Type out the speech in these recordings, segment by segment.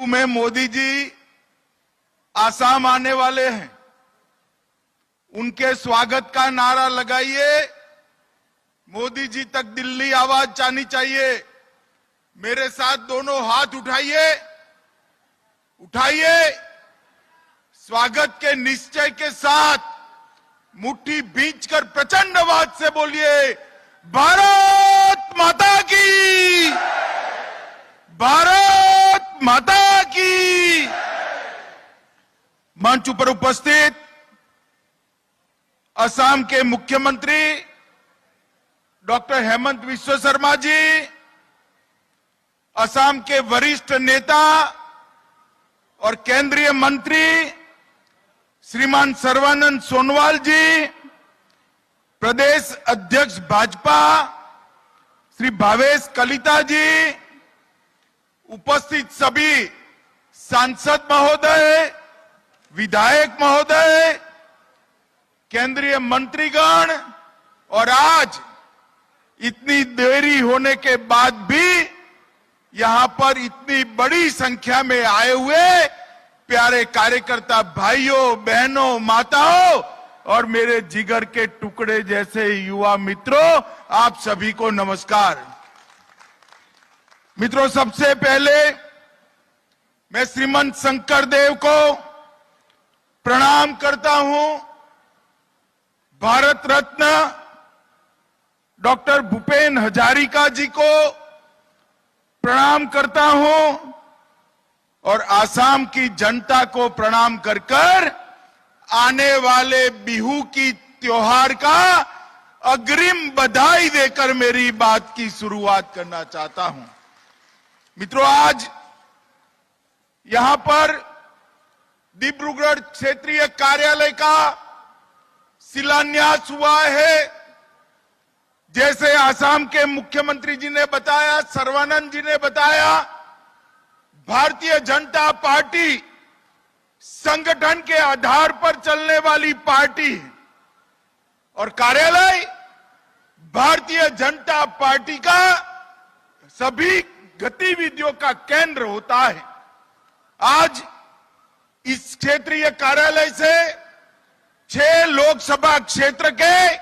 में मोदी जी आसाम आने वाले हैं, उनके स्वागत का नारा लगाइए। मोदी जी तक दिल्ली आवाज जानी चाहिए। मेरे साथ दोनों हाथ उठाइए, उठाइए। स्वागत के निश्चय के साथ मुट्ठी भींचकर प्रचंड आवाज से बोलिए, भारत माता की, भारत माता की। मंच पर उपस्थित असम के मुख्यमंत्री डॉक्टर हेमंत बिस्वा शर्मा जी, असम के वरिष्ठ नेता और केंद्रीय मंत्री श्रीमान सर्बानंद सोनोवाल जी, प्रदेश अध्यक्ष भाजपा श्री भावेश कलिता जी, उपस्थित सभी सांसद महोदय, विधायक महोदय, केंद्रीय मंत्रीगण और आज इतनी देरी होने के बाद भी यहां पर इतनी बड़ी संख्या में आए हुए प्यारे कार्यकर्ता भाइयों, बहनों, माताओं और मेरे जिगर के टुकड़े जैसे युवा मित्रों, आप सभी को नमस्कार। मित्रों, सबसे पहले मैं श्रीमंत शंकर देव को प्रणाम करता हूं। भारत रत्न डॉक्टर भूपेन हजारिका जी को प्रणाम करता हूं और आसाम की जनता को प्रणाम कर कर आने वाले बिहू की त्योहार का अग्रिम बधाई देकर मेरी बात की शुरुआत करना चाहता हूं। मित्रों, आज यहां पर डिब्रूगढ़ क्षेत्रीय कार्यालय का शिलान्यास हुआ है। जैसे आसाम के मुख्यमंत्री जी ने बताया, सर्बानंद जी ने बताया, भारतीय जनता पार्टी संगठन के आधार पर चलने वाली पार्टी है और कार्यालय भारतीय जनता पार्टी का सभी गतिविधियों का केंद्र होता है। आज इस क्षेत्रीय कार्यालय से 6 लोकसभा क्षेत्र के,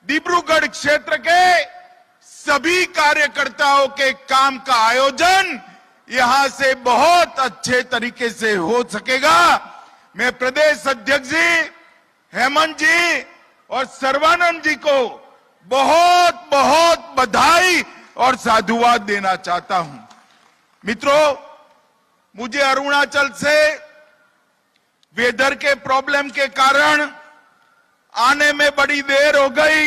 डिब्रूगढ़ क्षेत्र के सभी कार्यकर्ताओं के काम का आयोजन यहां से बहुत अच्छे तरीके से हो सकेगा। मैं प्रदेश अध्यक्ष जी, हेमंत जी और सर्बानंद जी को बहुत बहुत बधाई और साधुवाद देना चाहता हूं। मित्रों, मुझे अरुणाचल से वेदर के प्रॉब्लम के कारण आने में बड़ी देर हो गई।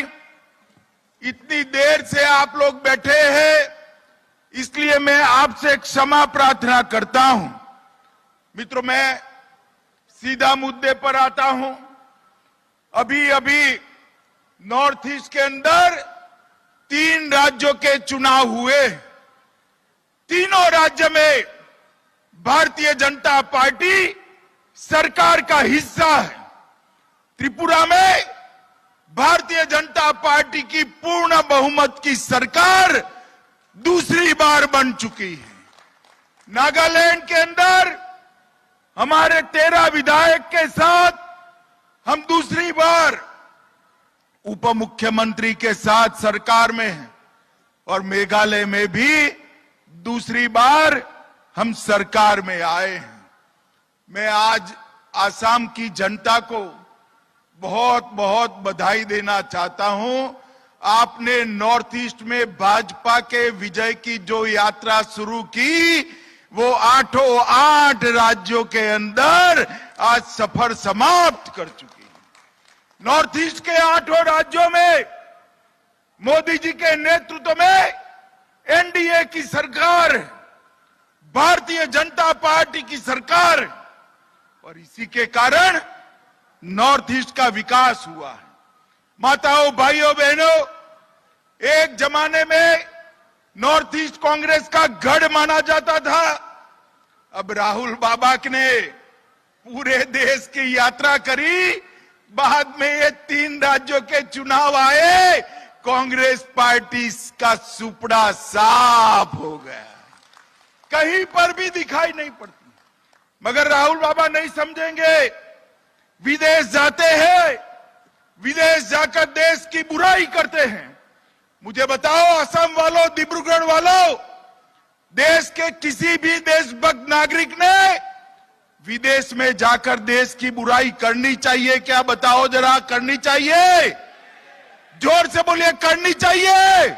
इतनी देर से आप लोग बैठे हैं, इसलिए मैं आपसे क्षमा प्रार्थना करता हूं। मित्रों, मैं सीधा मुद्दे पर आता हूं। अभी अभी नॉर्थ ईस्ट के अंदर 3 राज्यों के चुनाव हुए। तीनों राज्य में भारतीय जनता पार्टी सरकार का हिस्सा है। त्रिपुरा में भारतीय जनता पार्टी की पूर्ण बहुमत की सरकार दूसरी बार बन चुकी है। नागालैंड के अंदर हमारे 13 विधायक के साथ हम दूसरी बार उप मुख्यमंत्री के साथ सरकार में हैं और मेघालय में भी दूसरी बार हम सरकार में आए हैं। मैं आज आसाम की जनता को बहुत बहुत बधाई देना चाहता हूं। आपने नॉर्थ ईस्ट में भाजपा के विजय की जो यात्रा शुरू की, वो 8 राज्यों के अंदर आज सफर समाप्त कर चुकी है। नॉर्थ ईस्ट के 8 राज्यों में मोदी जी के नेतृत्व में एनडीए की सरकार, भारतीय जनता पार्टी की सरकार, और इसी के कारण नॉर्थ ईस्ट का विकास हुआ है। माताओं, भाइयों, बहनों, एक जमाने में नॉर्थ ईस्ट कांग्रेस का गढ़ माना जाता था। अब राहुल बाबा ने पूरे देश की यात्रा करी, बाद में ये 3 राज्यों के चुनाव आए, कांग्रेस पार्टी का सुपड़ा साफ हो गया। कहीं पर भी दिखाई नहीं पड़ती। मगर राहुल बाबा नहीं समझेंगे। विदेश जाते हैं, विदेश जाकर देश की बुराई करते हैं। मुझे बताओ असम वालों, डिब्रूगढ़ वालों, देश के किसी भी देशभक्त नागरिक ने विदेश में जाकर देश की बुराई करनी चाहिए क्या? बताओ जरा, करनी चाहिए? जोर से बोलिए, करनी चाहिए?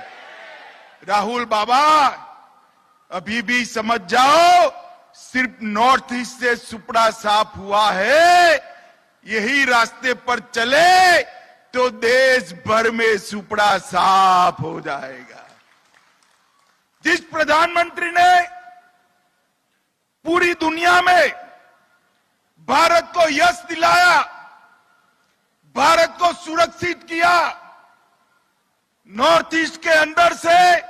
राहुल बाबा अभी भी समझ जाओ, सिर्फ नॉर्थ ईस्ट से सुपड़ा साफ हुआ है। यही रास्ते पर चले तो देश भर में सुपड़ा साफ हो जाएगा। जिस प्रधानमंत्री ने पूरी दुनिया में भारत को यश दिलाया, भारत को सुरक्षित किया, नॉर्थ ईस्ट के अंदर से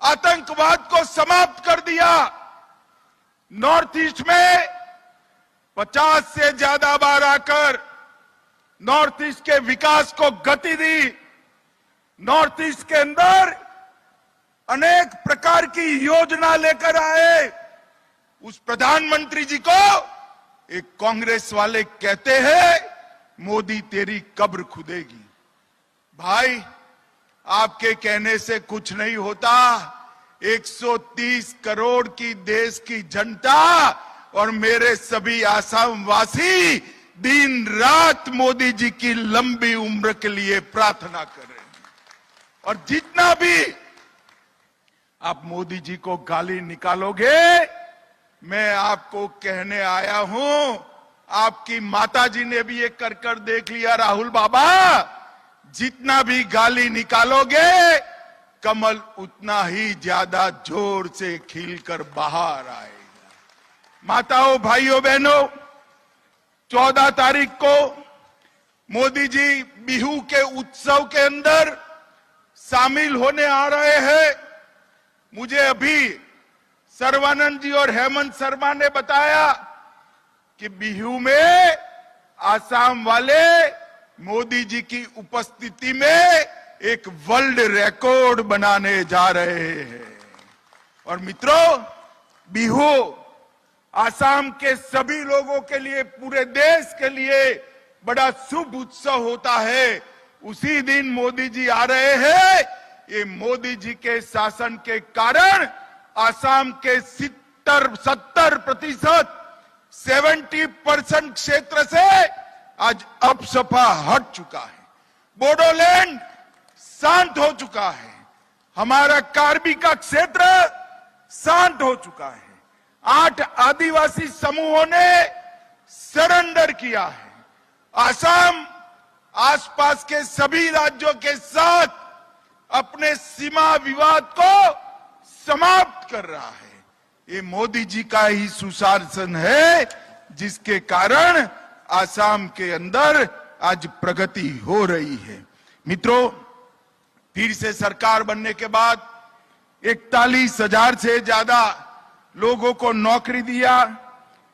आतंकवाद को समाप्त कर दिया, नॉर्थ ईस्ट में 50 से ज्यादा बार आकर नॉर्थ ईस्ट के विकास को गति दी, नॉर्थ ईस्ट के अंदर अनेक प्रकार की योजना लेकर आए, उस प्रधानमंत्री जी को एक कांग्रेस वाले कहते हैं मोदी तेरी कब्र खुदेगी। भाई, आपके कहने से कुछ नहीं होता। 130 करोड़ की देश की जनता और मेरे सभी आसाम वासी दिन रात मोदी जी की लंबी उम्र के लिए प्रार्थना कर रहे हैं। और जितना भी आप मोदी जी को गाली निकालोगे, मैं आपको कहने आया हूं, आपकी माता जी ने भी ये कर कर देख लिया। राहुल बाबा, जितना भी गाली निकालोगे, कमल उतना ही ज्यादा जोर से खिलकर बाहर आएगा। माताओं, भाइयों, बहनों, 14 तारीख को मोदी जी बिहू के उत्सव के अंदर शामिल होने आ रहे हैं। मुझे अभी सर्बानंद जी और हेमंत शर्मा ने बताया कि बिहू में आसाम वाले मोदी जी की उपस्थिति में एक वर्ल्ड रिकॉर्ड बनाने जा रहे हैं। और मित्रों, बिहू आसाम के सभी लोगों के लिए, पूरे देश के लिए बड़ा शुभ उत्सव होता है। उसी दिन मोदी जी आ रहे हैं। ये मोदी जी के शासन के कारण आसाम के 70% 70% क्षेत्र से आज अपसपा हट चुका है। बोडोलैंड शांत हो चुका है। हमारा कार्बी का क्षेत्र शांत हो चुका है। 8 आदिवासी समूहों ने सरेंडर किया है। आसाम आसपास के सभी राज्यों के साथ अपने सीमा विवाद को समाप्त कर रहा है। ये मोदी जी का ही सुशासन है, जिसके कारण आसाम के अंदर आज प्रगति हो रही है। मित्रों, फिर से सरकार बनने के बाद 41,000 से ज्यादा लोगों को नौकरी दिया।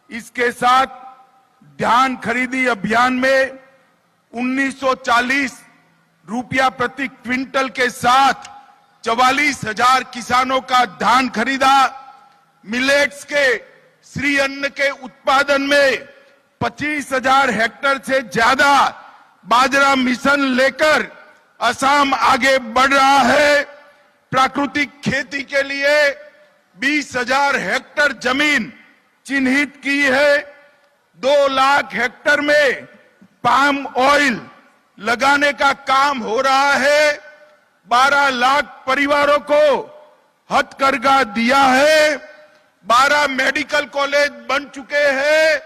इसके साथ धान खरीदी अभियान में 1940 रुपया प्रति क्विंटल के साथ 44,000 किसानों का धान खरीदा। मिलेट्स के श्री अन्न के उत्पादन में 25,000 हेक्टेयर से ज्यादा बाजरा मिशन लेकर असम आगे बढ़ रहा है। प्राकृतिक खेती के लिए 20,000 हेक्टेयर जमीन चिन्हित की है। 2 लाख हेक्टेयर में पाम ऑयल लगाने का काम हो रहा है। 12 लाख परिवारों को हथकरघा दिया है। 12 मेडिकल कॉलेज बन चुके हैं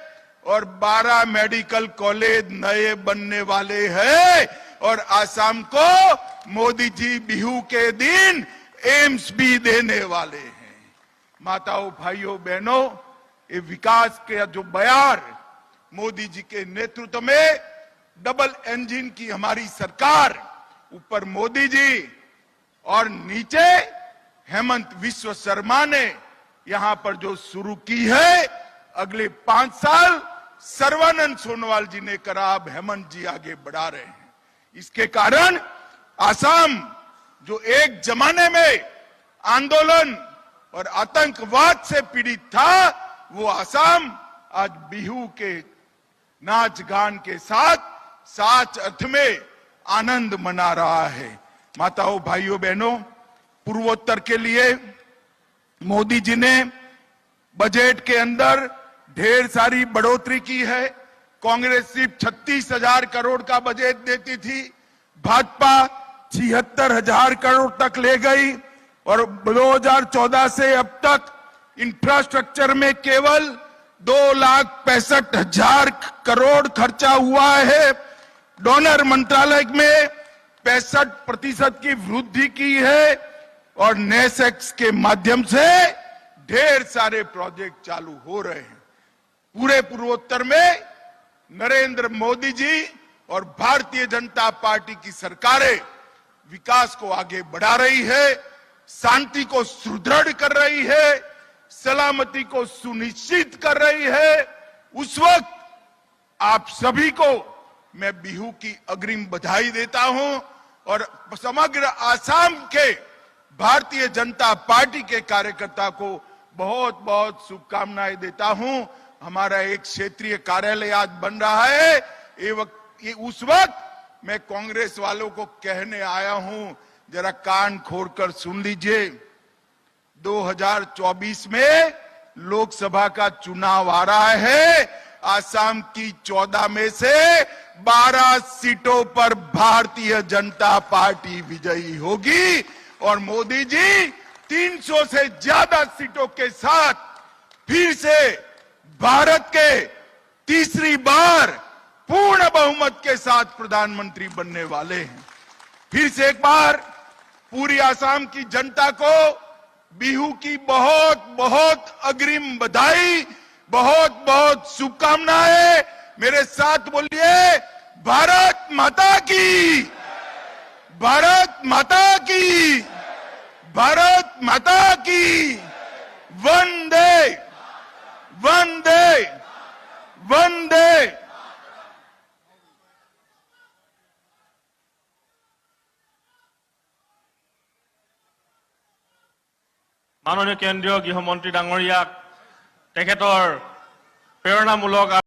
और 12 मेडिकल कॉलेज नए बनने वाले हैं। और आसाम को मोदी जी बिहू के दिन एम्स भी देने वाले हैं। माताओं, भाइयों, बहनों, ये विकास के जो बयार मोदी जी के नेतृत्व में डबल इंजन की हमारी सरकार, ऊपर मोदी जी और नीचे हेमंत विश्व शर्मा ने यहां पर जो शुरू की है, अगले 5 साल सर्बानंद सोनोवाल जी ने करा, अब हेमंत जी आगे बढ़ा रहे हैं। इसके कारण आसाम, जो एक जमाने में आंदोलन और आतंकवाद से पीड़ित था, वो असम आज बिहू के नाच गान के साथ साच अर्थ में आनंद मना रहा है। माताओं, भाइयों, बहनों, पूर्वोत्तर के लिए मोदी जी ने बजट के अंदर ढेर सारी बढ़ोतरी की है। कांग्रेस सिर्फ 36,000 करोड़ का बजट देती थी, भाजपा 76,000 करोड़ तक ले गई और 2014 से अब तक इंफ्रास्ट्रक्चर में केवल 2,65,000 करोड़ खर्चा हुआ है। डोनर मंत्रालय में 65% की वृद्धि की है और नेसेक्स के माध्यम से ढेर सारे प्रोजेक्ट चालू हो रहे हैं। पूरे पूर्वोत्तर में नरेंद्र मोदी जी और भारतीय जनता पार्टी की सरकारें विकास को आगे बढ़ा रही है, शांति को सुदृढ़ कर रही है, सलामती को सुनिश्चित कर रही है। उस वक्त आप सभी को मैं बिहू की अग्रिम बधाई देता हूं और समग्र आसाम के भारतीय जनता पार्टी के कार्यकर्ता को बहुत बहुत शुभकामनाएं देता हूं। हमारा एक क्षेत्रीय कार्यालय आज बन रहा है। उस वक्त मैं कांग्रेस वालों को कहने आया हूं, जरा कान खोलकर सुन लीजिए। 2024 में लोकसभा का चुनाव आ रहा है। आसाम की 14 में से 12 सीटों पर भारतीय जनता पार्टी विजयी होगी और मोदी जी 300 से ज्यादा सीटों के साथ फिर से भारत के तीसरी बार पूर्ण बहुमत के साथ प्रधानमंत्री बनने वाले हैं। फिर से एक बार पूरी आसाम की जनता को बिहू की बहुत बहुत अग्रिम बधाई, बहुत बहुत शुभकामनाएं। मेरे साथ बोलिए, भारत माता की, भारत माता की, भारत माता की। वंदे वंदे वंदे। माननीय केंद्रीय गृहमंत्री डांगरियाक तेखेतर प्रेरणामूलक